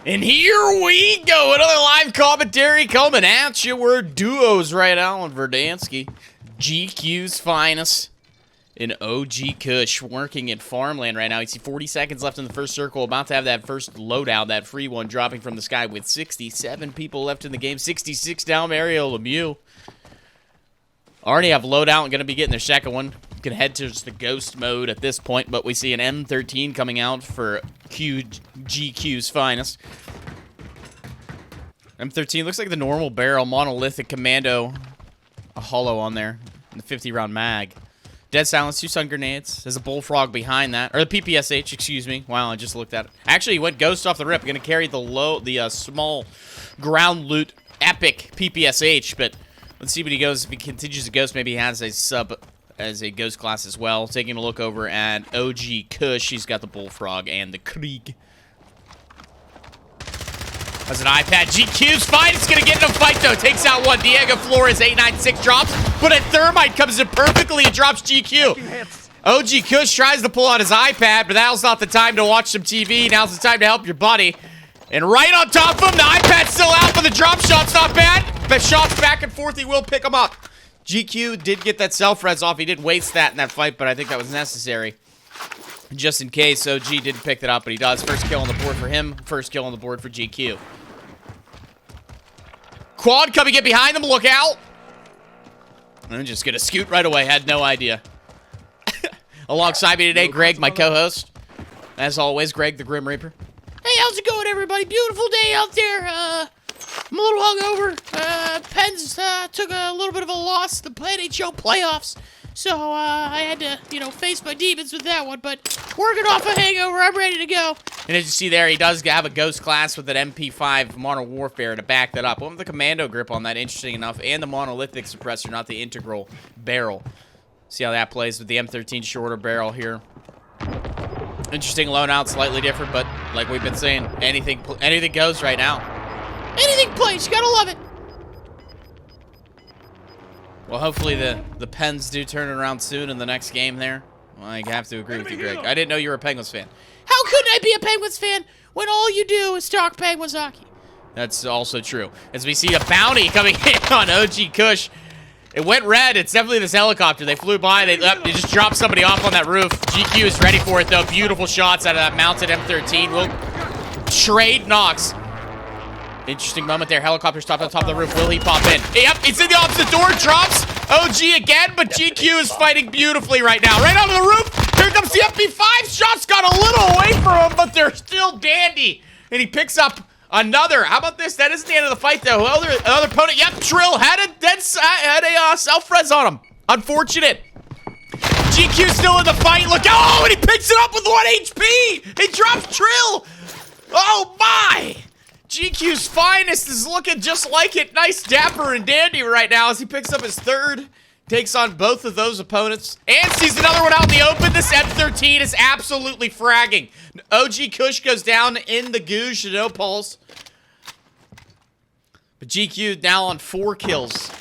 And here we go, another live commentary coming at you. We're duos right now on Verdanski. GQ's finest in OG Kush working in farmland right now. You see 40 seconds left in the first circle. About to have that first loadout, that free one dropping from the sky with 67 people left in the game. 66 down Mario Lemieux. Already have loadout and going to be getting their second one. Can head to the ghost mode at this point, but we see an M13 coming out for GQ's finest. M13 looks like the normal barrel, monolithic commando, a hollow on there, and the 50-round mag. Dead silence, 2 stun grenades. There's a bullfrog behind that, or the PPSH, excuse me. Wow, I just looked at it. Actually, he went ghost off the rip. Going to carry the small ground loot epic PPSH, but let's see what he goes. If he continues to ghost, maybe he has a sub as a ghost class as well. Taking a look over at OG Kush. He's got the bullfrog and the Krieg. As an iPad, GQ's fine. It's going to get in a fight, though. Takes out one. Diego Flores, 896 drops. But a Thermite comes in perfectly and drops GQ. OG Kush tries to pull out his iPad, but now's not the time to watch some TV. Now's the time to help your buddy. And right on top of him, the iPad's still out, but the drop shot's not bad. The shots back and forth, he will pick him up. GQ did get that self-res off. He did waste that in that fight, but I think that was necessary. Just in case, OG didn't pick that up, but he does. First kill on the board for him. First kill on the board for GQ. Quad coming in behind them. Look out. I'm just going to scoot right away. Had no idea. Alongside me today, Greg, my co-host. As always, Greg, the Grim Reaper. Hey, how's it going, everybody? Beautiful day out there. I'm a little hungover. Pens took a little bit of a loss in the NHL playoffs. So, I had to, face my demons with that one. But working off a hangover, I'm ready to go. And as you see there, he does have a ghost class with an MP5 Modern Warfare to back that up. Went with the commando grip on that, interesting enough. And the monolithic suppressor, not the integral barrel. See how that plays with the M13 shorter barrel here. Interesting loadout, slightly different, but like we've been saying, anything goes right now. Anything plays, you gotta love it. Well, hopefully the Pens do turn it around soon in the next game there. Well, I have to agree with you, Greg. I didn't know you were a Penguins fan. How couldn't I be a Penguins fan when all you do is talk Penguins hockey? That's also true. As we see a bounty coming in on OG Kush. It went red. It's definitely this helicopter. They flew by. They just dropped somebody off on that roof. GQ is ready for it, though. Beautiful shots out of that mounted M13. Will trade knocks. Interesting moment there. Helicopter stopped on top of the roof. Will he pop in? Yep, it's in the opposite door. Drops OG again, but GQ is fighting beautifully right now. Right onto the roof. Here comes the MP5. Shots got a little away from him, but they're still dandy. And he picks up another. How about this? That isn't the end of the fight, though. Another opponent. Yep, Trill had a self-res on him. Unfortunate. GQ still in the fight. Look out. Oh, and he picks it up with 1 HP. He drops Trill. Oh, my. GQ's finest is looking just like it. Nice dapper and dandy right now as he picks up his third. Takes on both of those opponents. And sees another one out in the open. This M13 is absolutely fragging. OG Kush goes down in the goosh. No pulse. But GQ now on 4 kills.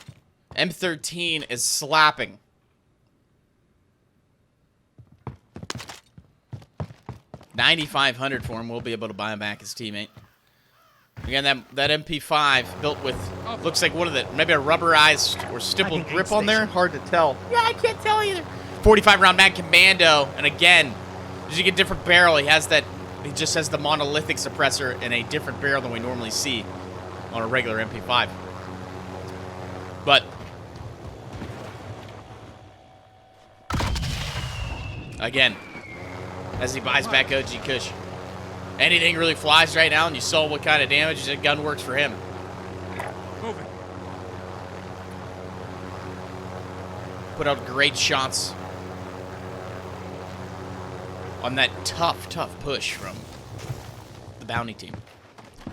M13 is slapping. $9,500 for him. We'll be able to buy him back his teammate. Again, that MP5 built with, looks like one of the, maybe a rubberized or stippled grip on there. Hard to tell. Yeah, I can't tell either. 45-round mag commando. And again, as you get a different barrel, he just has the monolithic suppressor in a different barrel than we normally see on a regular MP5. But again, as he buys back OG Kush, anything really flies right now, and you saw what kind of damage that gun works for him. Moving. Put out great shots on that tough push from the bounty team.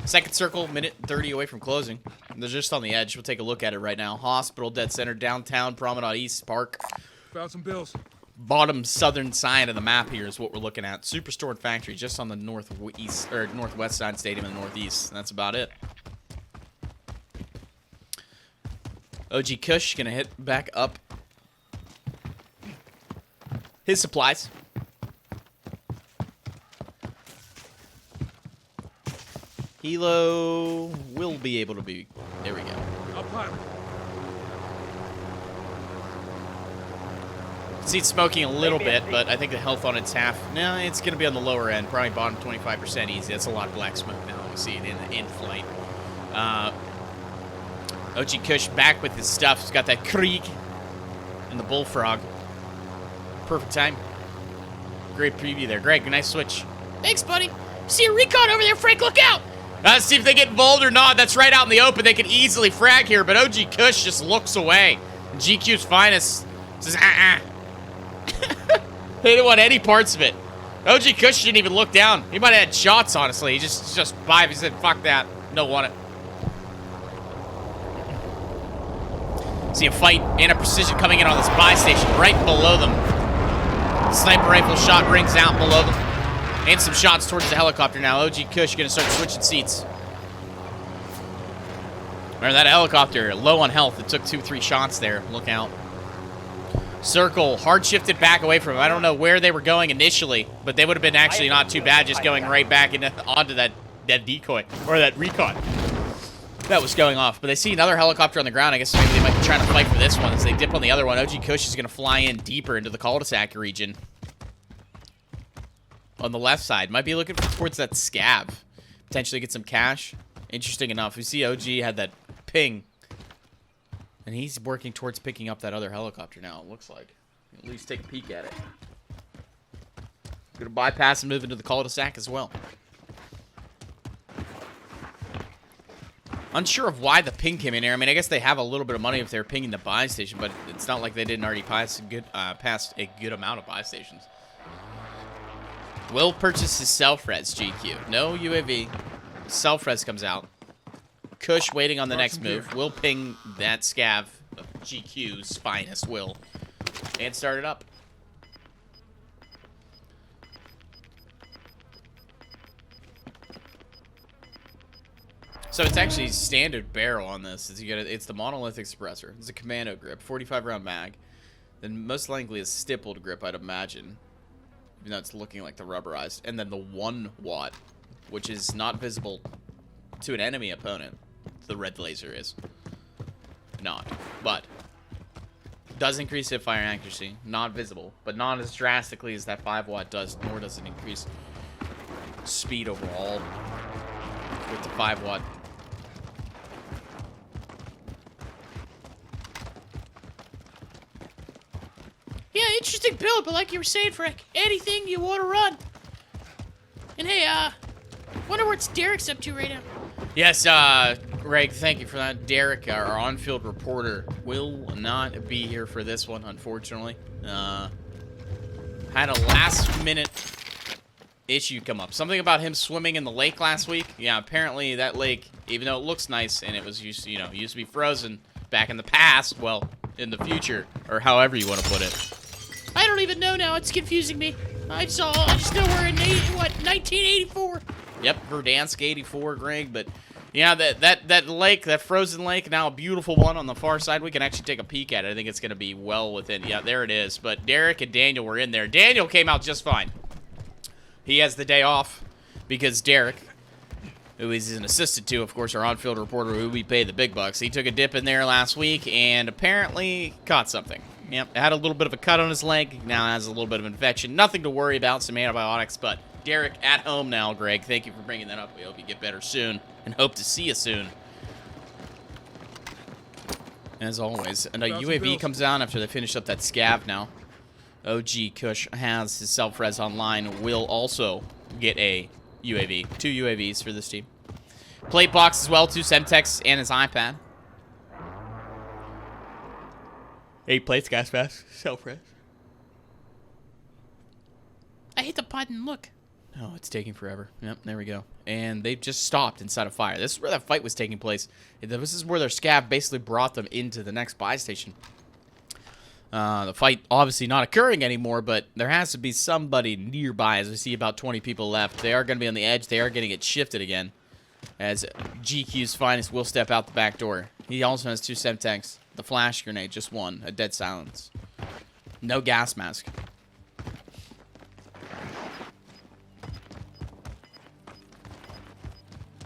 Second circle, minute 30 away from closing. They're just on the edge. We'll take a look at it right now. Hospital, dead center, downtown, Promenade East, Park. Found some bills. Bottom southern side of the map here is what we're looking at. Superstore and factory just on the northeast or northwest side, stadium in the northeast. That's about it. OG Kush gonna hit back up his supplies. Helo will be able to be. There we go. See it's smoking a little bit, but I think the health on it's half. No, it's going to be on the lower end. Probably bottom 25% easy. That's a lot of black smoke now. We see it in flight. OG Kush back with his stuff. He's got that Krieg and the Bullfrog. Perfect time. Great preview there. Greg, nice switch. Thanks, buddy. See a recon over there, Frank. Look out. Let's see if they get involved or not. That's right out in the open. They can easily frag here, but OG Kush just looks away. GQ's finest says, They didn't want any parts of it. OG Kush didn't even look down. He might have had shots, honestly. He just he said, fuck that. Don't want it. See a fight and a precision coming in on this buy station right below them. Sniper rifle shot rings out below them. And some shots towards the helicopter now. OG Kush going to start switching seats. Remember that helicopter, low on health. It took 2-3 shots there. Look out. Circle, hard shifted back away from him. I don't know where they were going initially, but they would have been actually not too bad just going right back onto that decoy, or that recon. That was going off. But they see another helicopter on the ground. I guess maybe they might be trying to fight for this one as they dip on the other one. OG Kush is going to fly in deeper into the cul-de-sac region. On the left side. Might be looking towards that scab. Potentially get some cash. Interesting enough. We see OG had that ping. And he's working towards picking up that other helicopter now, it looks like. At least take a peek at it. Gonna bypass and move into the cul-de-sac as well. Unsure of why the ping came in here. I mean, I guess they have a little bit of money if they're pinging the buy station, but it's not like they didn't already pass a good amount of buy stations. Will purchase his self-res, GQ. No UAV. Self-res comes out. Kush waiting on the next move. Will ping that scav of GQ's finest, Will. And start it up. So it's actually standard barrel on this. It's the monolithic suppressor. It's a commando grip, 45 round mag. Then most likely a stippled grip, I'd imagine. Even though it's looking like the rubberized. And then the 1 watt, which is not visible to an enemy opponent. The red laser is. Not. But does increase hip fire accuracy. Not visible. But not as drastically as that 5 watt does, nor does it increase speed overall with the 5 watt. Yeah, interesting build, but like you were saying, Frank, anything you want to run. And hey, wonder what Derek's up to right now. Yes, Greg, thank you for that. Derek, our on-field reporter, will not be here for this one, unfortunately. Had a last-minute issue come up. Something about him swimming in the lake last week. Yeah, apparently that lake, even though it looks nice and it was used to be frozen back in the past, well, in the future, or however you want to put it. I don't even know now. It's confusing me. I just know we're in 1984. Yep, Verdansk 84, Greg. But yeah, that lake, that frozen lake, now a beautiful one on the far side. We can actually take a peek at it. I think it's going to be well within. Yeah, there it is. But Derek and Daniel were in there. Daniel came out just fine. He has the day off because Derek, who is an assistant to, of course, our on-field reporter who we pay the big bucks, he took a dip in there last week and apparently caught something. Yep, had a little bit of a cut on his leg. Now has a little bit of infection. Nothing to worry about, some antibiotics, but Derek at home now, Greg. Thank you for bringing that up. We hope you get better soon and hope to see you soon. As always. And a UAV comes down after they finish up that scav now. OG Kush has his self-res online. Will also get a UAV. 2 UAVs for this team. Plate box as well, 2 Semtex and his iPad. 8 plates, gas mask, self-res. I hit the button, look. Oh, it's taking forever. Yep, there we go. And they've just stopped inside a fire. This is where that fight was taking place. This is where their scav basically brought them into the next buy station. The fight obviously not occurring anymore, but there has to be somebody nearby as we see about 20 people left. They are going to be on the edge. They are going to get shifted again as GQ's finest will step out the back door. He also has 2 Semtex. The flash grenade, just 1. A dead silence. No gas mask.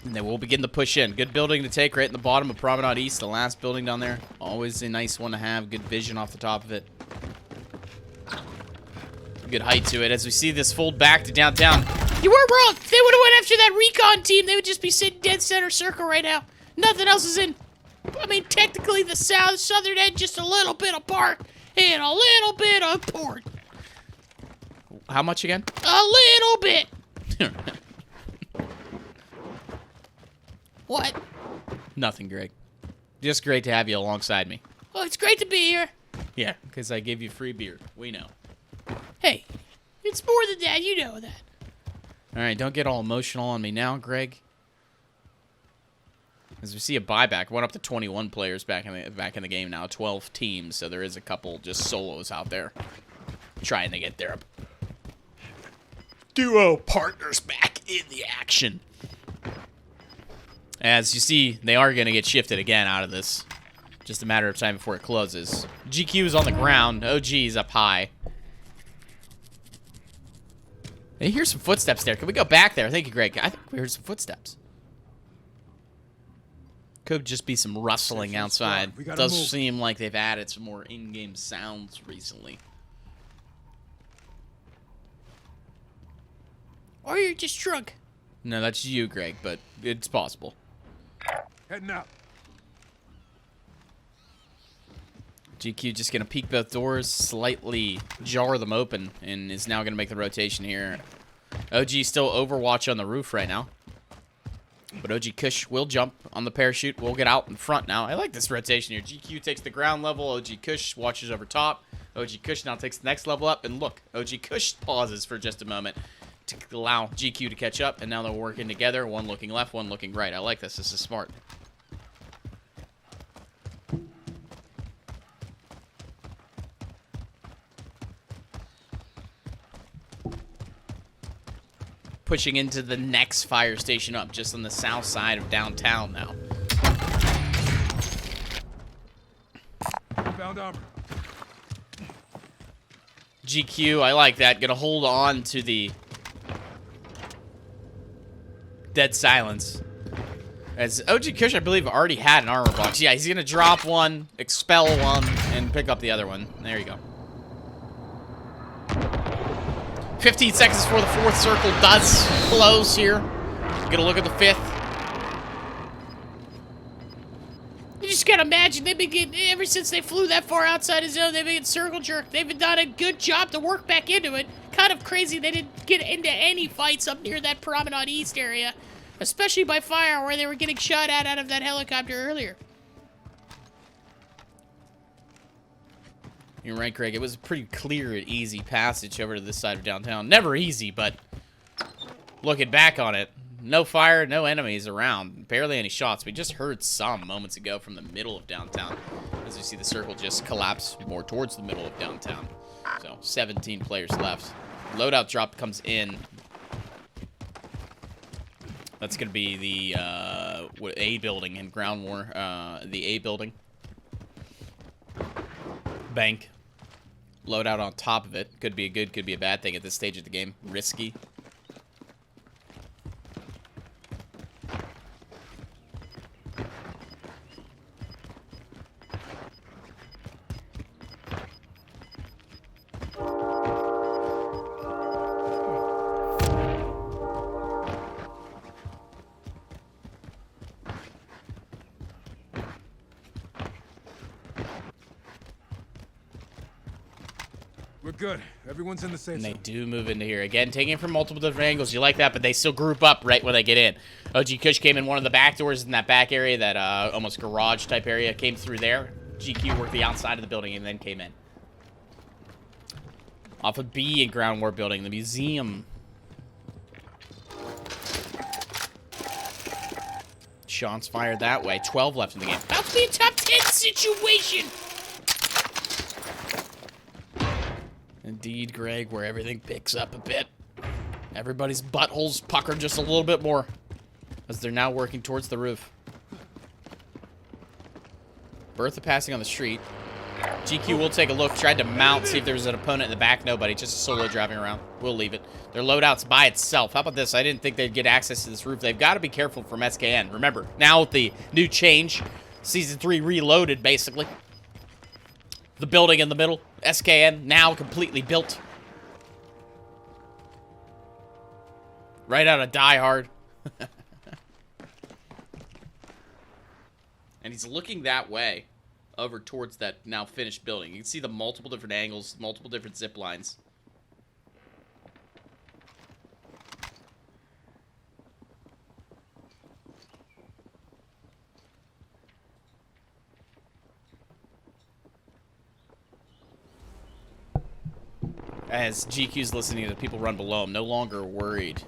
And then we'll begin to push in. Good building to take right in the bottom of Promenade East, the last building down there. Always a nice one to have. Good vision off the top of it. Good height to it. As we see this fold back to downtown. You were wrong. If they would have went after that recon team, they would just be sitting dead center circle right now. Nothing else is in. I mean, technically the southern edge just a little bit apart and a little bit of port. How much again? A little bit. What? Nothing, Greg. Just great to have you alongside me. Oh, it's great to be here. Yeah, because I gave you free beer. We know. Hey, it's more than that. You know that. All right, don't get all emotional on me now, Greg. As we see a buyback, went up to 21 players back in the game now, 12 teams. So there is a couple just solos out there trying to get their duo partners back in the action. As you see, they are going to get shifted again out of this. Just a matter of time before it closes. GQ is on the ground. OG is up high. I hear some footsteps there. Can we go back there? Thank you, Greg. I think we heard some footsteps. Could just be some rustling outside. Does seem like they've added some more in-game sounds recently. Or you're just drunk. No, that's you, Greg, but it's possible. Heading up. GQ just going to peek both doors, slightly jar them open, and is now going to make the rotation here. OG still overwatch on the roof right now. But OG Kush will jump on the parachute. We'll get out in front now. I like this rotation here. GQ takes the ground level. OG Kush watches over top. OG Kush now takes the next level up. And look, OG Kush pauses for just a moment to allow GQ to catch up. And now they're working together. One looking left, one looking right. I like this. This is smart. Pushing into the next fire station up, just on the south side of downtown now. Found armor. GQ, I like that. Gonna hold on to the dead silence. As OG Kush, I believe, already had an armor box. Yeah, he's gonna drop one, expel one, and pick up the other one. There you go. 15 seconds before the fourth circle does close here. Get a look at the fifth. You just gotta imagine, they've been getting, ever since they flew that far outside of zone, they've been getting circle jerked. They've done a good job to work back into it. Kind of crazy they didn't get into any fights up near that Promenade East area, especially by fire where they were getting shot at out of that helicopter earlier. You're right, Craig. It was a pretty clear and easy passage over to this side of downtown. Never easy, but looking back on it, no fire, no enemies around. Barely any shots. We just heard some moments ago from the middle of downtown. As you see the circle just collapse more towards the middle of downtown. So, 17 players left. Loadout drop comes in. That's going to be the A building in ground war. The A building. Bank. Loadout on top of it. Could be a good, could be a bad thing at this stage of the game. Risky. We're good. Everyone's in the safe And zone. they do move into here. Again, taking it from multiple different angles. You like that, but they still group up right when they get in. OG Kush came in one of the back doors in that back area, that almost garage type area. Came through there. GQ worked the outside of the building and then came in. Off of B in ground war building, the museum. Shots fired that way. 12 left in the game. About to be a top 10 situation. Indeed, Greg, where everything picks up a bit. Everybody's buttholes pucker just a little bit more as they're now working towards the roof. Bertha passing on the street. GQ will take a look. Tried to mount, see if there's an opponent in the back. Nobody. Just a solo driving around. We'll leave it. Their loadout's by itself. How about this? I didn't think they'd get access to this roof. They've got to be careful from SKN. Remember, now with the new change, Season 3 reloaded, basically. The building in the middle. SKN now completely built. Right out of Die Hard. And he's looking that way, over towards that now finished building. You can see the multiple different angles, multiple different zip lines. As GQ's listening to people run below him, no longer worried.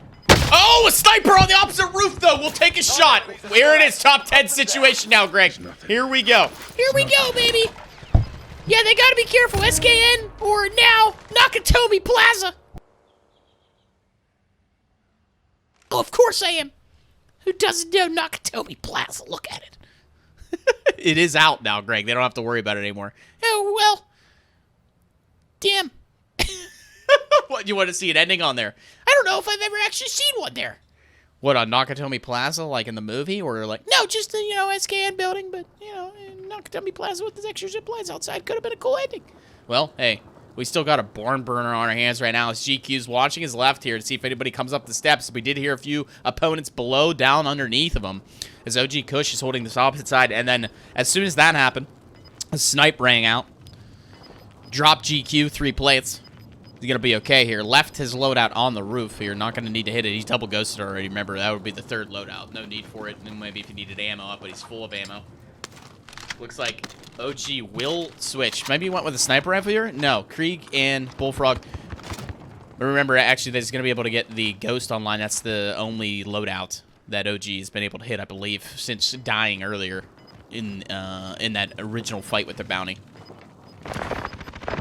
Oh, a sniper on the opposite roof, though. We'll take a shot. Here it is, top 10 situation now, Greg. Here we go. Here we go, baby. Yeah, they gotta be careful. SKN or now Nakatomi Plaza. Oh, of course I am. Who doesn't know Nakatomi Plaza? Look at it. It is out now, Greg. They don't have to worry about it anymore. Oh, well. Damn. What, you want to see an ending on there? I don't know if I've ever actually seen one there. What, on Nakatomi Plaza, like in the movie? Or like, no, just the, SKN building, but, Nakatomi Plaza with the extra zip lines outside could have been a cool ending. Well, hey, we still got a barn burner on our hands right now as GQ's watching his left here to see if anybody comes up the steps. We did hear a few opponents below, down, underneath of him, as OG Kush is holding this opposite side. And then, as soon as that happened, a snipe rang out. Drop GQ, 3 plates. He's going to be okay here. Left his loadout on the roof here. Not going to need to hit it. He's double ghosted already. Remember, that would be the 3rd loadout. No need for it. And maybe if he needed ammo up, but he's full of ammo. Looks like OG will switch. Maybe he went with a sniper rifle here? No. Krieg and Bullfrog. But remember, actually, that he's going to be able to get the Ghost online. That's the only loadout that OG has been able to hit, I believe, since dying earlier in that original fight with the bounty.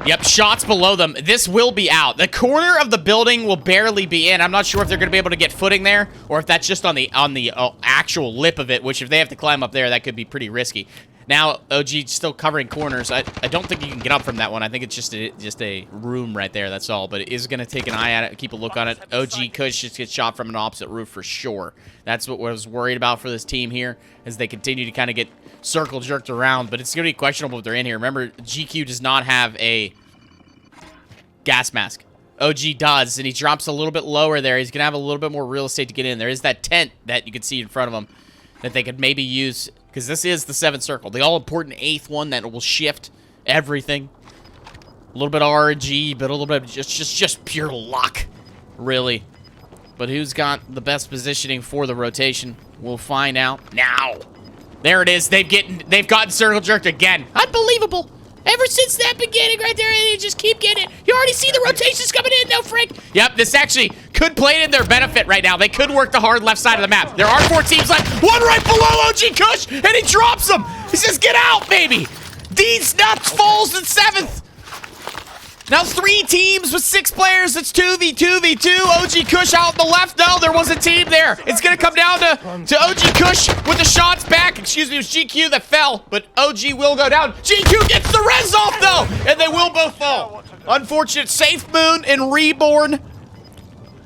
Yep, shots below them. This will be out. The corner of the building will barely be in. I'm not sure if they're going to be able to get footing there, or if that's just on the actual lip of it, which if they have to climb up there, that could be pretty risky. Now, OG still covering corners. I don't think you can get up from that one. I think it's just a room right there, that's all. But it is going to take an eye at it, keep a look on it. OG Kush just gets shot from an opposite roof for sure. That's what I was worried about for this team here, as they continue to kind of get circle jerked around. But it's going to be questionable if they're in here. Remember, GQ does not have a gas mask. OG does, and he drops a little bit lower there. He's going to have a little bit more real estate to get in. There is that tent that you can see in front of him that they could maybe use, because this is the 7th circle. The all-important 8th one that will shift everything. A little bit of RNG, but a little bit of just pure luck, really. But who's got the best positioning for the rotation? We'll find out now. There it is. They've gotten circle jerked again. Unbelievable. Ever since that beginning right there, they just keep getting it. You already see the rotations coming in, though, Frank. Yep, this actually could play in their benefit right now. They could work the hard left side of the map. There are 4 teams left. One right below OG Kush, and he drops them. He says, get out, baby. Deeds Nuts falls in 7th. Now 3 teams with 6 players. It's 2v2v2. OG Kush out on the left. No, there was a team there. It's going to come down to OG Kush with the shots back. Excuse me, it was GQ that fell, but OG will go down. GQ gets the res off, though, and they will both fall. Unfortunate. Safe Moon and Reborn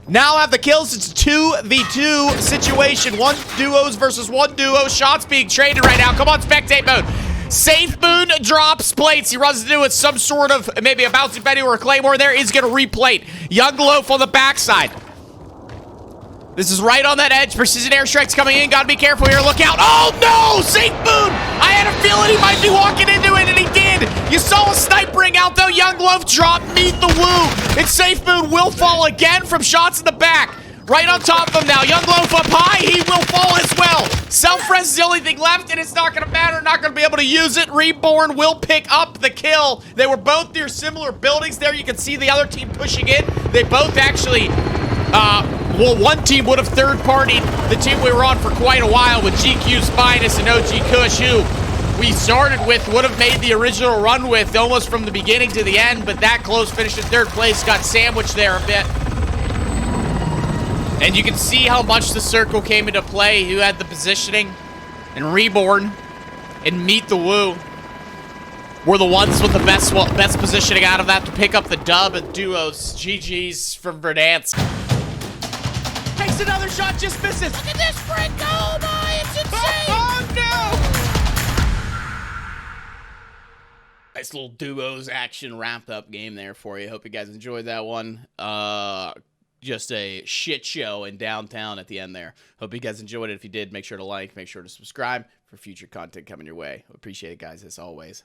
now have the kills. It's a 2v2 situation. 1 duos versus 1 duo. Shots being traded right now. Come on, spectate mode. Safe Moon drops plates. He runs into it some sort of, maybe a bouncing Betty or a Claymore there. He's going to replate. Young Loaf on the backside. This is right on that edge. Precision airstrikes coming in. Got to be careful here. Look out. Oh, no! Safe Moon! I had a feeling he might be walking into it, and he did. You saw a snipe ring out, though. Young Loaf dropped. Meet the woo. And Safe Moon will fall again from shots in the back. Right on top of him now. Young Loaf up high. He will fall as well. Self-res is the only thing left, and it's not going to matter. Not going to be able to use it. Reborn will pick up the kill. They were both near similar buildings there. You can see the other team pushing in. They both actually, well, one team would have third-partied the team we were on for quite a while with GQ's Finest and OG Kush, who we started with, would have made the original run with almost from the beginning to the end, but that close finish in 3rd place got sandwiched there a bit. And you can see how much the circle came into play, who had the positioning, and Reborn, and Meet the Woo. We're the ones with the best positioning out of that to pick up the dub and duos. GG's from Verdansk. Takes another shot, just misses. Look at this friend go! Oh my, it's insane! Oh no! Nice little duos action wrapped up game there for you. Hope you guys enjoyed that one. Just a shit show in downtown at the end there. Hope you guys enjoyed it. If you did, make sure to like, make sure to subscribe for future content coming your way. Appreciate it, guys, as always.